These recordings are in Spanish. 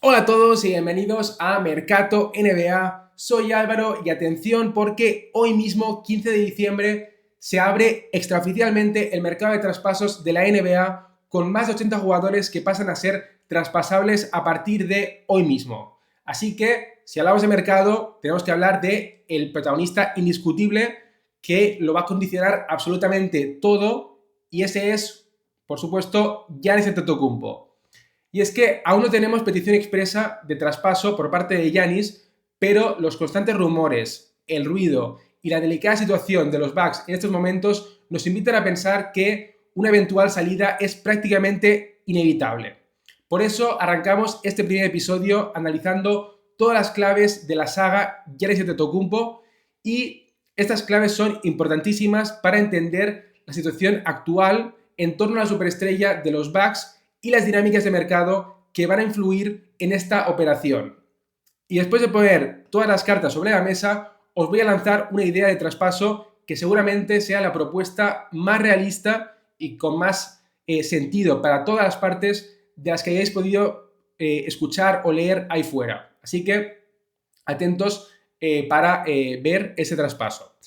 Hola a todos y bienvenidos a Mercato NBA. Soy Álvaro y atención porque hoy mismo, 15 de diciembre, se abre extraoficialmente el mercado de traspasos de la NBA con más de 80 jugadores que pasan a ser traspasables a partir de hoy mismo. Así que, si hablamos de mercado, tenemos que hablar de el protagonista indiscutible que lo va a condicionar absolutamente todo y ese es, por supuesto, Giannis Antetokounmpo. Y es que aún no tenemos petición expresa de traspaso por parte de Giannis, pero los constantes rumores, el ruido y la delicada situación de los Bucks en estos momentos nos invitan a pensar que una eventual salida es prácticamente inevitable. Por eso arrancamos este primer episodio analizando todas las claves de la saga Giannis Antetokounmpo y estas claves son importantísimas para entender la situación actual en torno a la superestrella de los Bucks y las dinámicas de mercado que van a influir en esta operación. Y después de poner todas las cartas sobre la mesa, os voy a lanzar una idea de traspaso que seguramente sea la propuesta más realista y con más sentido para todas las partes de las que hayáis podido escuchar o leer ahí fuera. Así que atentos para ver ese traspaso.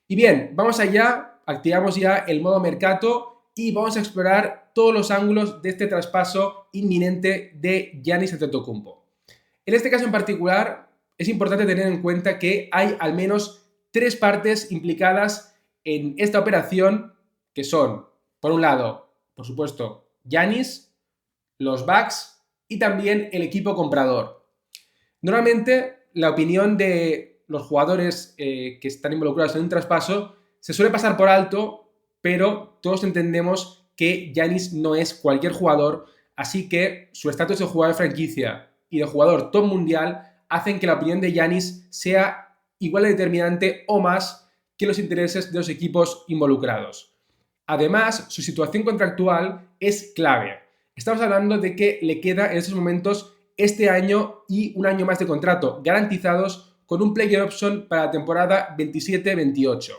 Y bien, vamos allá, activamos ya el modo mercado y vamos a explorar todos los ángulos de este traspaso inminente de Giannis Antetokounmpo. En este caso en particular, es importante tener en cuenta que hay al menos tres partes implicadas en esta operación, que son, por un lado, por supuesto, Giannis, los Bucks y también el equipo comprador. Normalmente, la opinión de los jugadores que están involucrados en un traspaso se suele pasar por alto, pero todos entendemos que Giannis no es cualquier jugador, así que su estatus de jugador de franquicia y de jugador top mundial hacen que la opinión de Giannis sea igual de determinante o más que los intereses de los equipos involucrados. Además, su situación contractual es clave. Estamos hablando de que le queda en estos momentos este año y un año más de contrato garantizados con un player option para la temporada 27-28.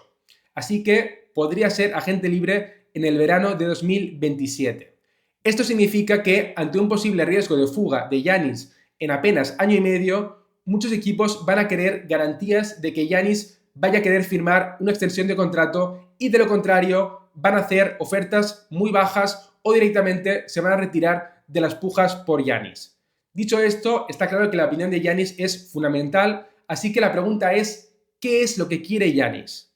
Así que podría ser agente libre en el verano de 2027. Esto significa que ante un posible riesgo de fuga de Giannis en apenas año y medio, muchos equipos van a querer garantías de que Giannis vaya a querer firmar una extensión de contrato y de lo contrario van a hacer ofertas muy bajas o directamente se van a retirar de las pujas por Giannis. Dicho esto, está claro que la opinión de Giannis es fundamental, así que la pregunta es, ¿qué es lo que quiere Giannis?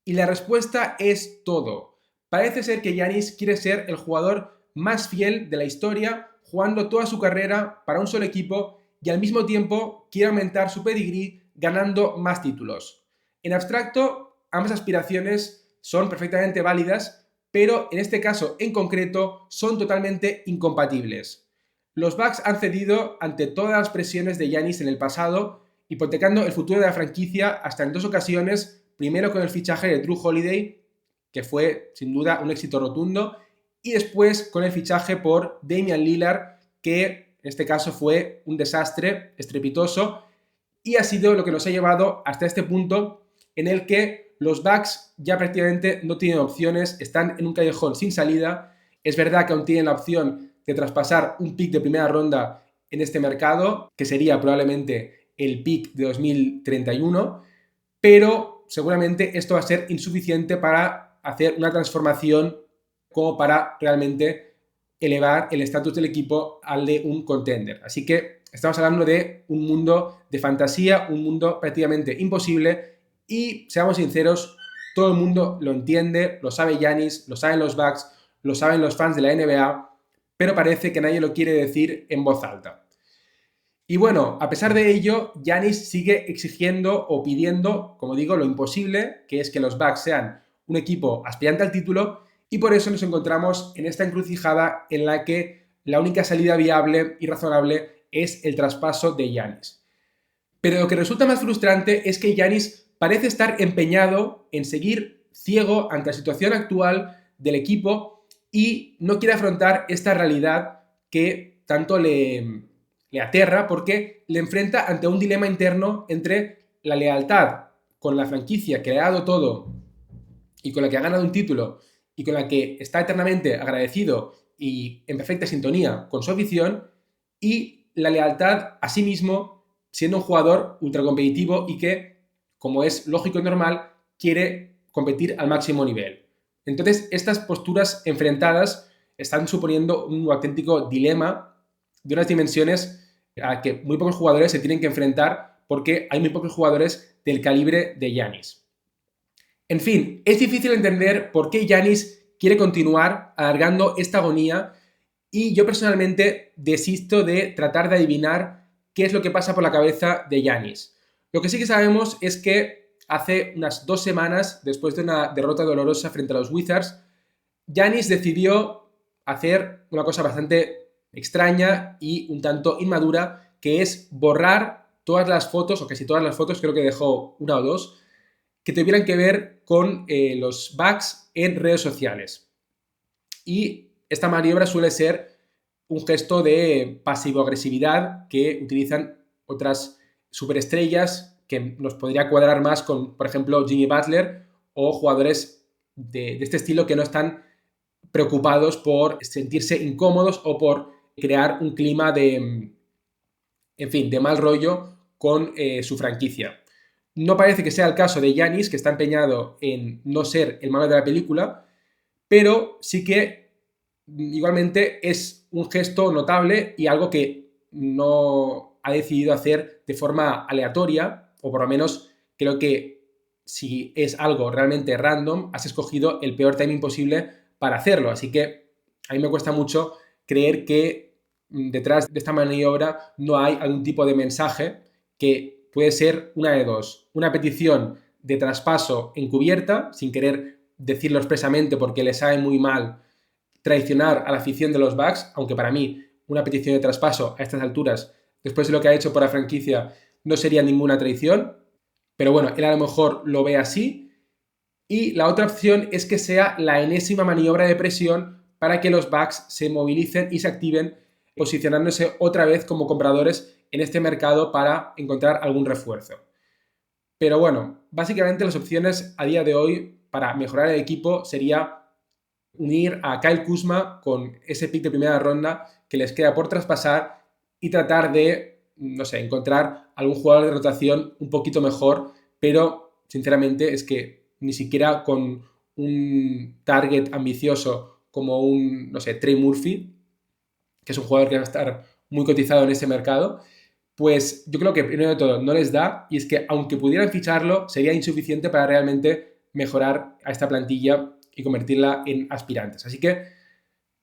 Y la respuesta es todo. Parece ser que Giannis quiere ser el jugador más fiel de la historia, jugando toda su carrera para un solo equipo y al mismo tiempo quiere aumentar su pedigrí ganando más títulos. En abstracto, ambas aspiraciones son perfectamente válidas, pero en este caso en concreto son totalmente incompatibles. Los Bucks han cedido ante todas las presiones de Giannis en el pasado, hipotecando el futuro de la franquicia hasta en dos ocasiones, primero con el fichaje de Jrue Holiday, que fue sin duda un éxito rotundo, y después con el fichaje por Damian Lillard, que en este caso fue un desastre estrepitoso, y ha sido lo que nos ha llevado hasta este punto en el que los Bucks ya prácticamente no tienen opciones, están en un callejón sin salida. Es verdad que aún tienen la opción de traspasar un pick de primera ronda en este mercado, que sería probablemente el pick de 2031, pero seguramente esto va a ser insuficiente para hacer una transformación como para realmente elevar el estatus del equipo al de un contender. Así que estamos hablando de un mundo de fantasía, un mundo prácticamente imposible y, seamos sinceros, todo el mundo lo entiende, lo sabe Giannis, lo saben los Bucks, lo saben los fans de la NBA, pero parece que nadie lo quiere decir en voz alta. Y bueno, a pesar de ello, Giannis sigue exigiendo o pidiendo, como digo, lo imposible, que es que los Bucks sean un equipo aspirante al título, y por eso nos encontramos en esta encrucijada en la que la única salida viable y razonable es el traspaso de Giannis. Pero lo que resulta más frustrante es que Giannis parece estar empeñado en seguir ciego ante la situación actual del equipo y no quiere afrontar esta realidad que tanto le aterra porque le enfrenta ante un dilema interno entre la lealtad con la franquicia que le ha dado todo y con la que ha ganado un título y con la que está eternamente agradecido y en perfecta sintonía con su afición y la lealtad a sí mismo, siendo un jugador ultra competitivo y que, como es lógico y normal, quiere competir al máximo nivel. Entonces, estas posturas enfrentadas están suponiendo un auténtico dilema de unas dimensiones a que muy pocos jugadores se tienen que enfrentar porque hay muy pocos jugadores del calibre de Giannis. En fin, es difícil entender por qué Giannis quiere continuar alargando esta agonía y yo personalmente desisto de tratar de adivinar qué es lo que pasa por la cabeza de Giannis. Lo que sí que sabemos es que hace unas 2 semanas, después de una derrota dolorosa frente a los Wizards, Giannis decidió hacer una cosa bastante extraña y un tanto inmadura, que es borrar todas las fotos, o casi todas las fotos, creo que dejó una o dos, que tuvieran que ver con los Bucks en redes sociales. Y esta maniobra suele ser un gesto de pasivo-agresividad que utilizan otras superestrellas que nos podría cuadrar más con, por ejemplo, Jimmy Butler o jugadores de este estilo que no están preocupados por sentirse incómodos o por crear un clima de, en fin, de mal rollo con su franquicia. No parece que sea el caso de Giannis, que está empeñado en no ser el malo de la película, pero sí que igualmente es un gesto notable y algo que no ha decidido hacer de forma aleatoria, o por lo menos creo que si es algo realmente random, has escogido el peor timing posible para hacerlo. Así que a mí me cuesta mucho creer que detrás de esta maniobra no hay algún tipo de mensaje que puede ser una de dos. Una petición de traspaso encubierta, sin querer decirlo expresamente porque le sabe muy mal traicionar a la afición de los Bucks, aunque para mí una petición de traspaso a estas alturas, después de lo que ha hecho por la franquicia, no sería ninguna traición, pero bueno, él a lo mejor lo ve así. Y la otra opción es que sea la enésima maniobra de presión para que los Bucks se movilicen y se activen, posicionándose otra vez como compradores en este mercado para encontrar algún refuerzo. Pero bueno, básicamente las opciones a día de hoy para mejorar el equipo sería unir a Kyle Kuzma con ese pick de primera ronda que les queda por traspasar y tratar de, no sé, encontrar algún jugador de rotación un poquito mejor, pero sinceramente es que ni siquiera con un target ambicioso como un, no sé, Trey Murphy, que es un jugador que va a estar muy cotizado en ese mercado, pues yo creo que primero de todo no les da, y es que aunque pudieran ficharlo, sería insuficiente para realmente mejorar a esta plantilla y convertirla en aspirantes. Así que,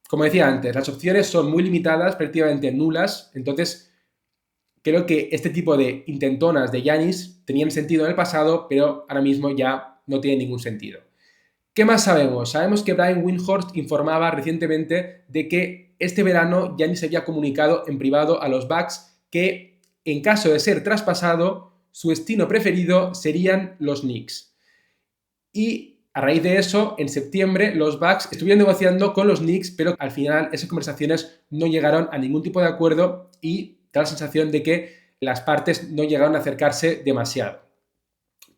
como decía antes, las opciones son muy limitadas, prácticamente nulas, entonces creo que este tipo de intentonas de Giannis tenían sentido en el pasado, pero ahora mismo ya no tienen ningún sentido. ¿Qué más sabemos? Sabemos que Brian Windhorst informaba recientemente de que este verano Giannis había comunicado en privado a los Bucks que en caso de ser traspasado, su destino preferido serían los Knicks. Y a raíz de eso, en septiembre, los Bucks estuvieron negociando con los Knicks, pero al final esas conversaciones no llegaron a ningún tipo de acuerdo y da la sensación de que las partes no llegaron a acercarse demasiado.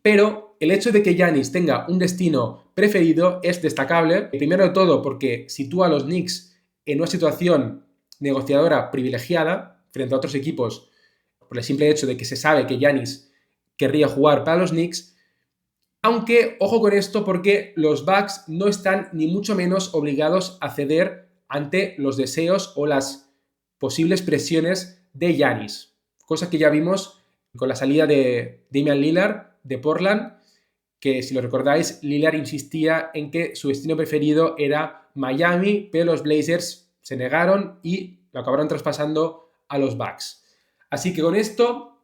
Pero el hecho de que Giannis tenga un destino preferido es destacable, primero de todo porque sitúa a los Knicks en una situación negociadora privilegiada frente a otros equipos por el simple hecho de que se sabe que Giannis querría jugar para los Knicks, aunque ojo con esto porque los Bucks no están ni mucho menos obligados a ceder ante los deseos o las posibles presiones de Giannis, cosa que ya vimos con la salida de Damian Lillard de Portland, que si lo recordáis, Lillard insistía en que su destino preferido era Miami, pero los Blazers se negaron y lo acabaron traspasando a los Bucks. Así que con esto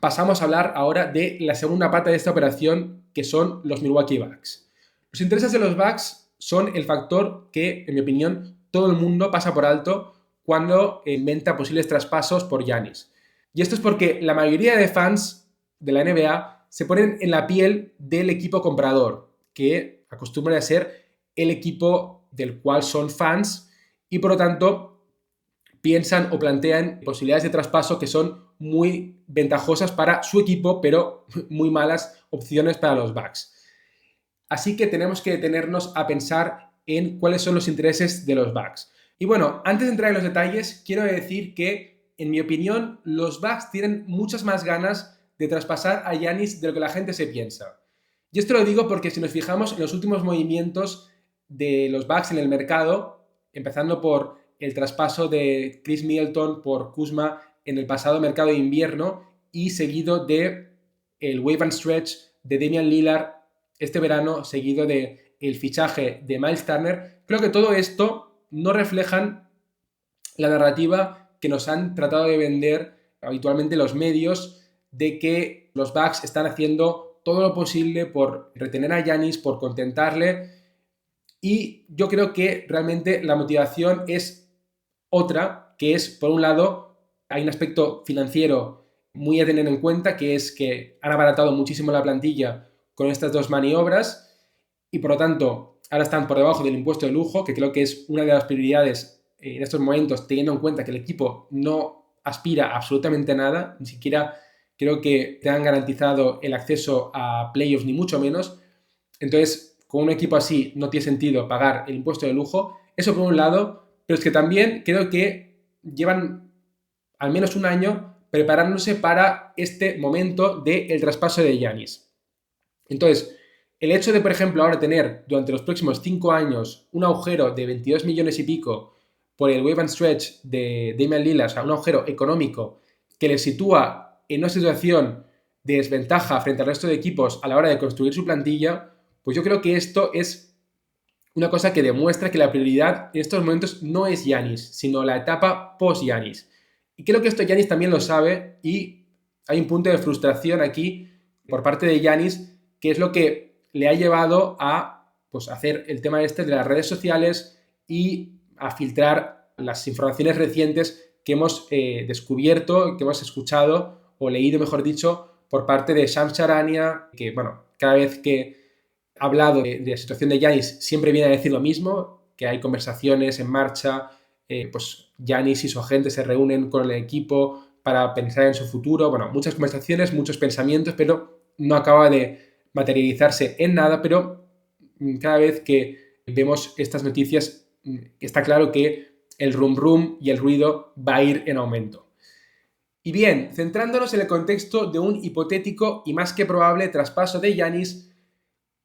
pasamos a hablar ahora de la segunda pata de esta operación, que son los Milwaukee Bucks. Los intereses de los Bucks son el factor que, en mi opinión, todo el mundo pasa por alto cuando inventa posibles traspasos por Giannis. Y esto es porque la mayoría de fans de la NBA se ponen en la piel del equipo comprador, que acostumbra a ser el equipo del cual son fans y por lo tanto piensan o plantean posibilidades de traspaso que son muy ventajosas para su equipo, pero muy malas opciones para los Bucks. Así que tenemos que detenernos a pensar en cuáles son los intereses de los Bucks. Y bueno, antes de entrar en los detalles, quiero decir que en mi opinión, los Bucks tienen muchas más ganas de traspasar a Giannis de lo que la gente se piensa. Y esto lo digo porque si nos fijamos en los últimos movimientos de los Bucks en el mercado, empezando por el traspaso de Chris Middleton por Kuzma en el pasado mercado de invierno y seguido de el wave and stretch de Damian Lillard este verano, seguido de el fichaje de Miles Turner, creo que todo esto no reflejan la narrativa que nos han tratado de vender habitualmente los medios de que los Bucks están haciendo todo lo posible por retener a Giannis, por contentarle, y yo creo que realmente la motivación es otra, que es, por un lado, hay un aspecto financiero muy a tener en cuenta, que es que han abaratado muchísimo la plantilla con estas dos maniobras y por lo tanto ahora están por debajo del impuesto de lujo, que creo que es una de las prioridades en estos momentos, teniendo en cuenta que el equipo no aspira a absolutamente nada, ni siquiera creo que te han garantizado el acceso a playoffs ni mucho menos. Entonces, con un equipo así no tiene sentido pagar el impuesto de lujo, eso por un lado, pero es que también creo que llevan al menos un año preparándose para este momento del traspaso de Giannis. Entonces, el hecho de, por ejemplo, ahora tener durante los próximos 5 años un agujero de 22 millones y pico por el wave and stretch de Damian Lillard, o sea, un agujero económico que le sitúa en una situación de desventaja frente al resto de equipos a la hora de construir su plantilla, pues yo creo que esto es una cosa que demuestra que la prioridad en estos momentos no es Giannis, sino la etapa post-Giannis. Y creo que esto Giannis también lo sabe y hay un punto de frustración aquí por parte de Giannis, que es lo que le ha llevado a pues, hacer el tema este de las redes sociales y a filtrar las informaciones recientes que hemos descubierto, que hemos escuchado o leído, mejor dicho, por parte de Shams Charania, que, bueno, cada vez que ha hablado de la situación de Giannis siempre viene a decir lo mismo, que hay conversaciones en marcha, pues Giannis y su agente se reúnen con el equipo para pensar en su futuro, bueno, muchas conversaciones, muchos pensamientos, pero no acaba de materializarse en nada, pero cada vez que vemos estas noticias está claro que el rum rum y el ruido va a ir en aumento. Y bien, centrándonos en el contexto de un hipotético y más que probable traspaso de Giannis,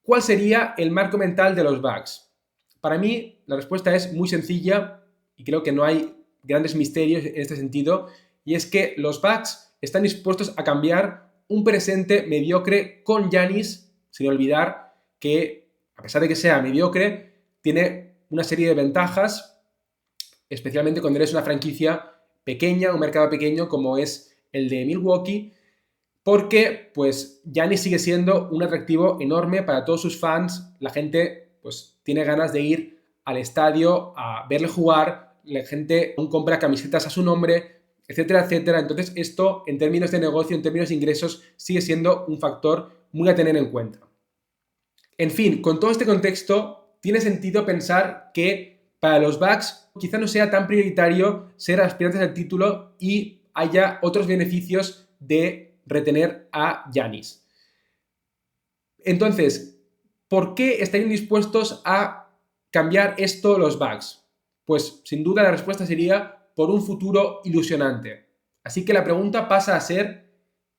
¿cuál sería el marco mental de los Bucks? Para mí, la respuesta es muy sencilla y creo que no hay grandes misterios en este sentido, y es que los Bucks están dispuestos a cambiar un presente mediocre con Giannis, sin olvidar que, a pesar de que sea mediocre, tiene una serie de ventajas, especialmente cuando eres una franquicia pequeña, un mercado pequeño como es el de Milwaukee, porque pues Giannis sigue siendo un atractivo enorme para todos sus fans, la gente pues tiene ganas de ir al estadio a verle jugar, la gente aún compra camisetas a su nombre, etcétera, etcétera. Entonces esto en términos de negocio, en términos de ingresos, sigue siendo un factor muy a tener en cuenta. En fin, con todo este contexto, tiene sentido pensar que para los Bucks quizá no sea tan prioritario ser aspirantes al título y haya otros beneficios de retener a Giannis. Entonces, ¿por qué estarían dispuestos a cambiar esto los Bucks? Pues sin duda la respuesta sería por un futuro ilusionante. Así que la pregunta pasa a ser,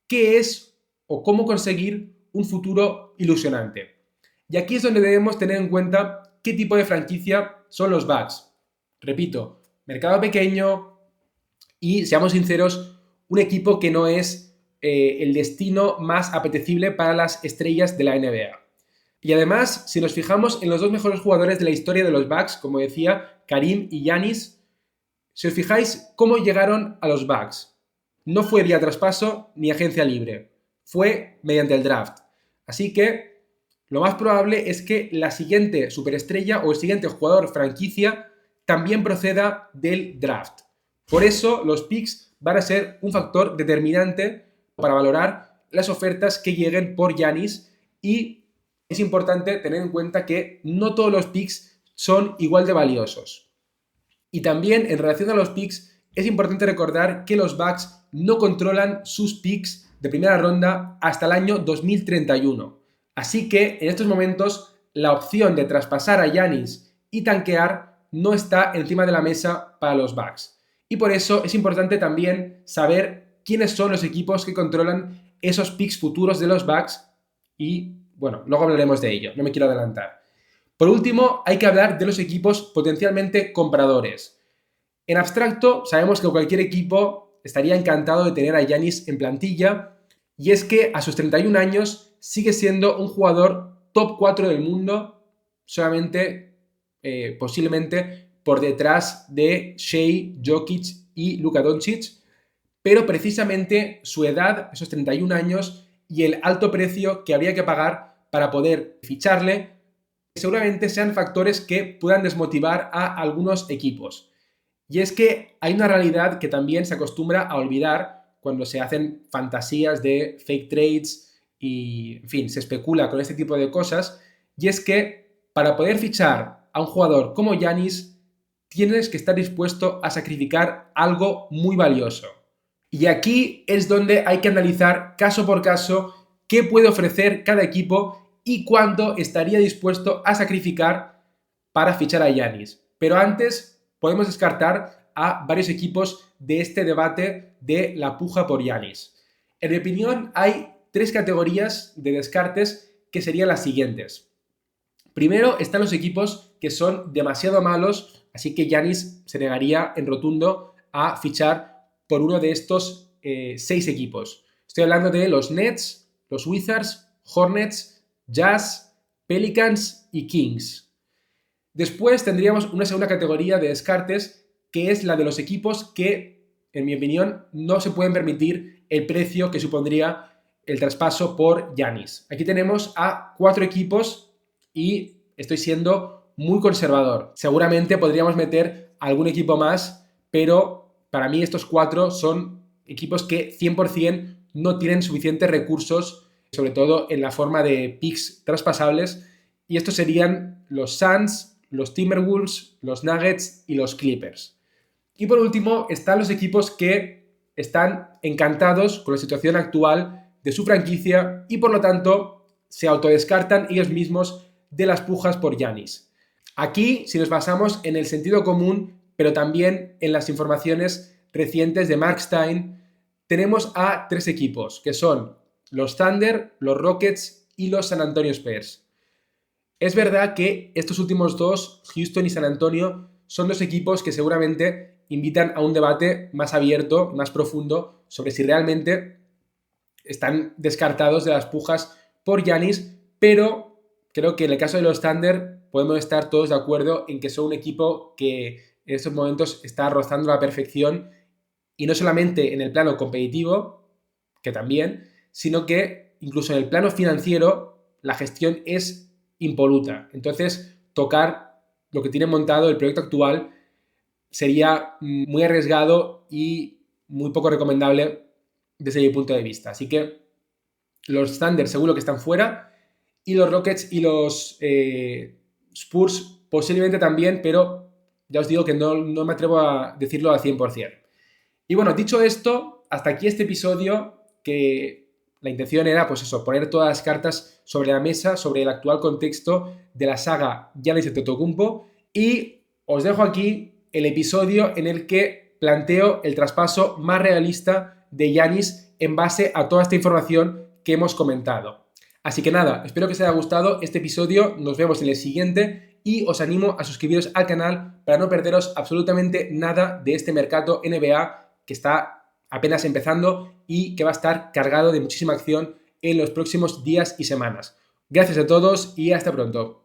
¿qué es o cómo conseguir un futuro ilusionante? Y aquí es donde debemos tener en cuenta qué tipo de franquicia son los Bucks. Repito, mercado pequeño y, seamos sinceros, un equipo que no es el destino más apetecible para las estrellas de la NBA. Y además, si nos fijamos en los dos mejores jugadores de la historia de los Bucks, como decía, Karim y Giannis, si os fijáis cómo llegaron a los Bucks, no fue vía traspaso ni agencia libre, fue mediante el draft. Así que lo más probable es que la siguiente superestrella o el siguiente jugador franquicia también proceda del draft. Por eso los picks van a ser un factor determinante para valorar las ofertas que lleguen por Giannis, y es importante tener en cuenta que no todos los picks son igual de valiosos. Y también en relación a los picks es importante recordar que los Bucks no controlan sus picks de primera ronda hasta el año 2031. Así que en estos momentos la opción de traspasar a Giannis y tanquear no está encima de la mesa para los Bucks. Y por eso es importante también saber quiénes son los equipos que controlan esos picks futuros de los Bucks y, bueno, luego hablaremos de ello, no me quiero adelantar. Por último, hay que hablar de los equipos potencialmente compradores. En abstracto, sabemos que cualquier equipo estaría encantado de tener a Giannis en plantilla, y es que a sus 31 años sigue siendo un jugador top 4 del mundo, solamente posiblemente por detrás de Shea, Jokic y Luka Doncic, pero precisamente su edad, esos 31 años y el alto precio que habría que pagar para poder ficharle, seguramente sean factores que puedan desmotivar a algunos equipos. Y es que hay una realidad que también se acostumbra a olvidar cuando se hacen fantasías de fake trades y, en fin, se especula con este tipo de cosas, y es que para poder fichar a un jugador como Giannis tienes que estar dispuesto a sacrificar algo muy valioso. Y aquí es donde hay que analizar caso por caso qué puede ofrecer cada equipo y cuánto estaría dispuesto a sacrificar para fichar a Giannis. Pero antes podemos descartar a varios equipos de este debate de la puja por Giannis. En mi opinión, hay 3 categorías de descartes que serían las siguientes. Primero están los equipos que son demasiado malos, así que Giannis se negaría en rotundo a fichar por uno de estos 6 equipos. Estoy hablando de los Nets, los Wizards, Hornets, Jazz, Pelicans y Kings. Después tendríamos una segunda categoría de descartes, que es la de los equipos que, en mi opinión, no se pueden permitir el precio que supondría el traspaso por Giannis. Aquí tenemos a 4 equipos y estoy siendo muy conservador. Seguramente podríamos meter algún equipo más, pero para mí estos 4 son equipos que 100% no tienen suficientes recursos, sobre todo en la forma de picks traspasables, y estos serían los Suns, los Timberwolves, los Nuggets y los Clippers. Y por último están los equipos que están encantados con la situación actual de su franquicia y por lo tanto se autodescartan ellos mismos de las pujas por Giannis. Aquí, si nos basamos en el sentido común, pero también en las informaciones recientes de Mark Stein, tenemos a 3 equipos, que son los Thunder, los Rockets y los San Antonio Spurs. Es verdad que estos últimos 2, Houston y San Antonio, son 2 equipos que seguramente invitan a un debate más abierto, más profundo, sobre si realmente están descartados de las pujas por Giannis, pero creo que en el caso de los Thunder podemos estar todos de acuerdo en que son un equipo que en estos momentos está rozando la perfección, y no solamente en el plano competitivo, que también, sino que incluso en el plano financiero la gestión es impoluta. Entonces, tocar lo que tiene montado el proyecto actual sería muy arriesgado y muy poco recomendable desde mi punto de vista. Así que los Thunder seguro que están fuera, y los Rockets y los Spurs posiblemente también, pero ya os digo que no me atrevo a decirlo al 100%. Y bueno, dicho esto, hasta aquí este episodio, que la intención era, pues eso, poner todas las cartas sobre la mesa, sobre el actual contexto de la saga Giannis Antetokounmpo, y os dejo aquí el episodio en el que planteo el traspaso más realista de Giannis en base a toda esta información que hemos comentado. Así que nada, espero que os haya gustado este episodio, nos vemos en el siguiente y os animo a suscribiros al canal para no perderos absolutamente nada de este mercado NBA que está apenas empezando y que va a estar cargado de muchísima acción en los próximos días y semanas. Gracias a todos y hasta pronto.